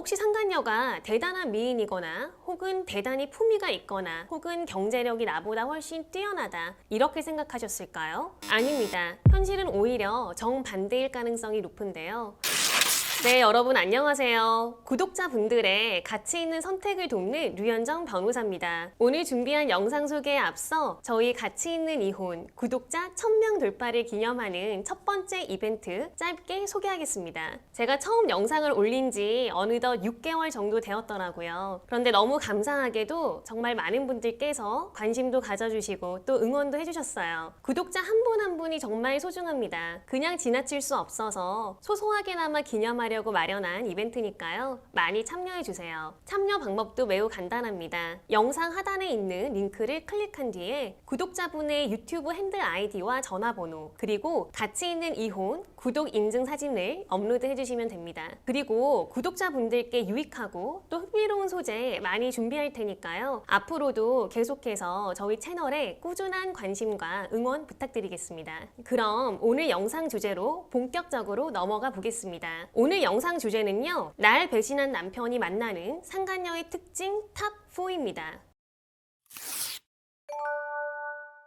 혹시 상간녀가 대단한 미인이거나 혹은 대단히 품위가 있거나 혹은 경제력이 나보다 훨씬 뛰어나다 이렇게 생각하셨을까요? 아닙니다. 현실은 오히려 정반대일 가능성이 높은데요. 네, 여러분 안녕하세요. 구독자분들의 가치 있는 선택을 돕는 류현정 변호사입니다. 오늘 준비한 영상 소개에 앞서 저희 가치 있는 이혼 구독자 1000명 돌파를 기념하는 첫 번째 이벤트 짧게 소개하겠습니다. 제가 처음 영상을 올린 지 어느덧 6개월 정도 되었더라고요. 그런데 너무 감사하게도 정말 많은 분들께서 관심도 가져주시고 또 응원도 해주셨어요. 구독자 한 분 한 분이 정말 소중합니다. 그냥 지나칠 수 없어서 소소하게나마 기념하려고 마련한 이벤트니까요. 많이 참여해주세요. 참여 방법도 매우 간단합니다. 영상 하단에 있는 링크를 클릭한 뒤에 구독자분의 유튜브 핸들 아이디와 전화번호 그리고 가치 있는 이혼 구독 인증 사진을 업로드 해주시면 됩니다. 그리고 구독자분들께 유익하고 또 흥미로운 소재 많이 준비할 테니까요. 앞으로도 계속해서 저희 채널에 꾸준한 관심과 응원 부탁드리겠습니다. 그럼 오늘 영상 주제로 본격적으로 넘어가 보겠습니다. 오늘 영상 주제는요. 날 배신한 남편이 만나는 상간녀의 특징 탑 4입니다.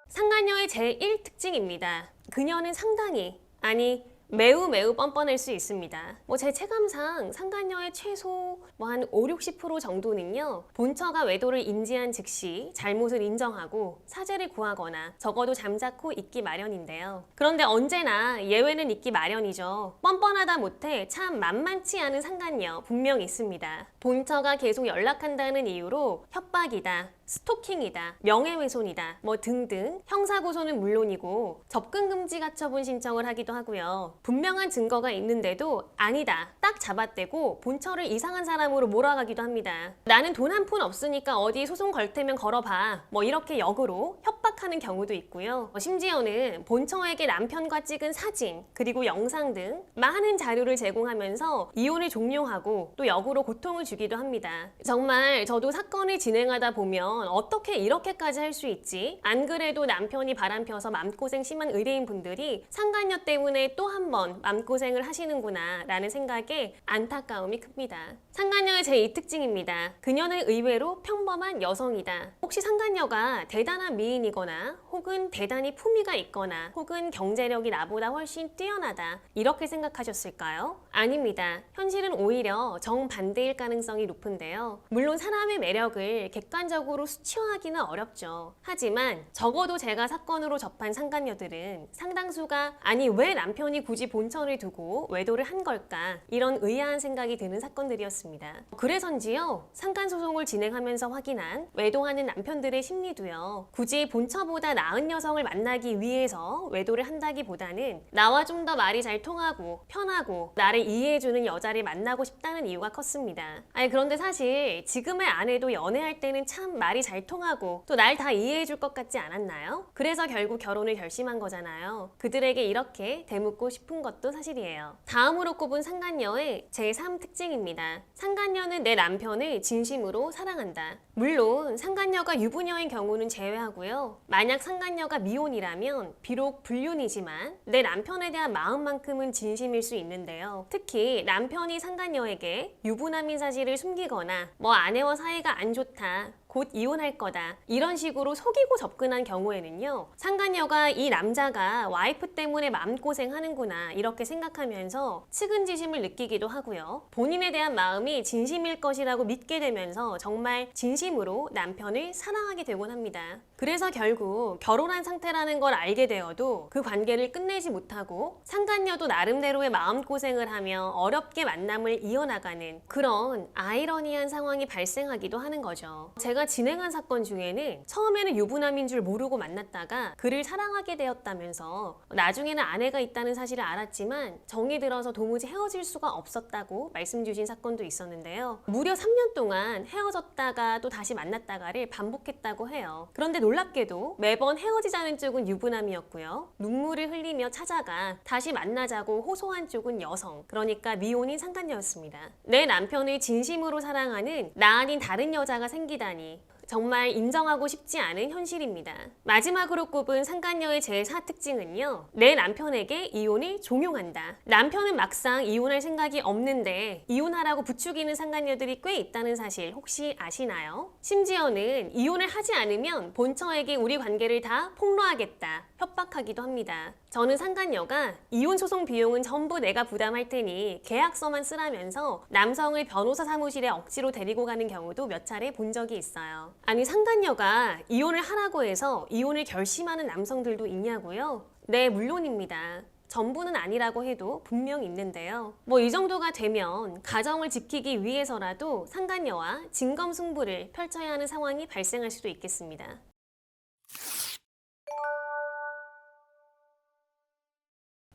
상간녀의 제1특징입니다. 그녀는 상당히, 아니 매우 뻔뻔할 수 있습니다. 제 체감상 상간녀의 최소 한 5-60% 정도는요. 본처가 외도를 인지한 즉시 잘못을 인정하고 사죄를 구하거나 적어도 잠자코 있기 마련인데요. 그런데 언제나 예외는 있기 마련이죠. 뻔뻔하다 못해 참 만만치 않은 상간녀 분명 있습니다. 본처가 계속 연락한다는 이유로 협박이다, 스토킹이다, 명예훼손이다 등등 형사고소는 물론이고 접근금지 가처분 신청을 하기도 하고요. 분명한 증거가 있는데도 아니다, 딱 잡아떼고 본처를 이상한 사람으로 몰아가기도 합니다. 나는 돈 한 푼 없으니까 어디 소송 걸 테면 걸어봐 이렇게 역으로 협박하는 경우도 있고요. 심지어는 본처에게 남편과 찍은 사진 그리고 영상 등 많은 자료를 제공하면서 이혼을 종료하고 또 역으로 고통을 주기도 합니다. 정말 저도 사건을 진행하다 보면 어떻게 이렇게까지 할 수 있지? 안 그래도 남편이 바람펴서 맘고생 심한 의뢰인분들이 상간녀 때문에 또 한 번 맘고생을 하시는구나 라는 생각에 안타까움이 큽니다. 상간녀의 제2특징입니다. 그녀는 의외로 평범한 여성이다. 혹시 상간녀가 대단한 미인이거나 혹은 대단히 품위가 있거나 혹은 경제력이 나보다 훨씬 뛰어나다 이렇게 생각하셨을까요? 아닙니다. 현실은 오히려 정반대일 가능성이 높은데요. 물론 사람의 매력을 객관적으로 수치화하기는 어렵죠. 하지만 적어도 제가 사건으로 접한 상간녀들은 상당수가 아니 왜 남편이 굳이 본처를 두고 외도를 한 걸까 이런 의아한 생각이 드는 사건들이었습니다. 그래서인지요. 상간소송을 진행하면서 확인한 외도하는 남편들의 심리도요. 굳이 본처보다 나은 여성을 만나기 위해서 외도를 한다기보다는 나와 좀 더 말이 잘 통하고 편하고 나를 이해해주는 여자를 만나고 싶다는 이유가 컸습니다. 그런데 사실 지금의 아내도 연애할 때는 참 말이 잘 통하고 또 날 다 이해해줄 것 같지 않았나요? 그래서 결국 결혼을 결심한 거잖아요. 그들에게 이렇게 되묻고 싶은 것도 사실이에요. 다음으로 꼽은 상간녀의 제3특징입니다. 상간녀는 내 남편을 진심으로 사랑한다. 물론 상간녀가 유부녀인 경우는 제외하고요. 만약 상간녀가 미혼이라면 비록 불륜이지만 내 남편에 대한 마음만큼은 진심일 수 있는데요. 특히 남편이 상간녀에게 유부남인 사실을 숨기거나 아내와 사이가 안 좋다, 곧 이혼할 거다 이런 식으로 속이고 접근한 경우에는요. 상간녀가 이 남자가 와이프 때문에 마음고생하는구나 이렇게 생각하면서 측은지심을 느끼기도 하고요. 본인에 대한 마음이 진심일 것이라고 믿게 되면서 정말 진심으로 남편을 사랑하게 되곤 합니다. 그래서 결국 결혼한 상태라는 걸 알게 되어도 그 관계를 끝내지 못하고 상간녀도 나름대로의 마음고생을 하며 어렵게 만남을 이어나가는 그런 아이러니한 상황이 발생하기도 하는 거죠. 제가 진행한 사건 중에는 처음에는 유부남인 줄 모르고 만났다가 그를 사랑하게 되었다면서 나중에는 아내가 있다는 사실을 알았지만 정이 들어서 도무지 헤어질 수가 없었다고 말씀 주신 사건도 있었는데요. 무려 3년 동안 헤어졌다가 또 다시 만났다가를 반복했다고 해요. 그런데 놀랍게도 매번 헤어지자는 쪽은 유부남이었고요. 눈물을 흘리며 찾아가 다시 만나자고 호소한 쪽은 여성, 그러니까 미혼인 상간녀였습니다. 내 남편을 진심으로 사랑하는 나 아닌 다른 여자가 생기다니 정말 인정하고 싶지 않은 현실입니다. 마지막으로 꼽은 상간녀의 제4특징은요. 내 남편에게 이혼을 종용한다. 남편은 막상 이혼할 생각이 없는데 이혼하라고 부추기는 상간녀들이 꽤 있다는 사실 혹시 아시나요? 심지어는 이혼을 하지 않으면 본처에게 우리 관계를 다 폭로하겠다, 협박하기도 합니다. 저는 상간녀가 이혼 소송 비용은 전부 내가 부담할 테니 계약서만 쓰라면서 남성을 변호사 사무실에 억지로 데리고 가는 경우도 몇 차례 본 적이 있어요. 아니, 상간녀가 이혼을 하라고 해서 이혼을 결심하는 남성들도 있냐고요? 네, 물론입니다. 전부는 아니라고 해도 분명 있는데요. 뭐 이 정도가 되면 가정을 지키기 위해서라도 상간녀와 진검승부를 펼쳐야 하는 상황이 발생할 수도 있겠습니다.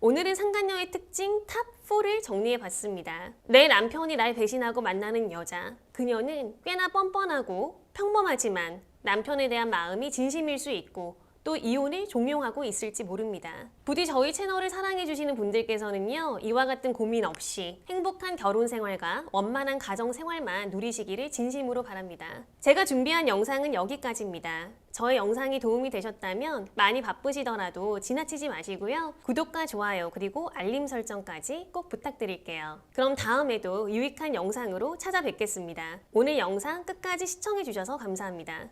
오늘은 상간녀의 특징 탑4를 정리해봤습니다. 내 남편이 날 배신하고 만나는 여자. 그녀는 꽤나 뻔뻔하고 평범하지만 남편에 대한 마음이 진심일 수 있고 또 이혼을 종용하고 있을지 모릅니다. 부디 저희 채널을 사랑해주시는 분들께서는요, 이와 같은 고민 없이 행복한 결혼 생활과 원만한 가정 생활만 누리시기를 진심으로 바랍니다. 제가 준비한 영상은 여기까지입니다. 저의 영상이 도움이 되셨다면 많이 바쁘시더라도 지나치지 마시고요. 구독과 좋아요 그리고 알림 설정까지 꼭 부탁드릴게요. 그럼 다음에도 유익한 영상으로 찾아뵙겠습니다. 오늘 영상 끝까지 시청해주셔서 감사합니다.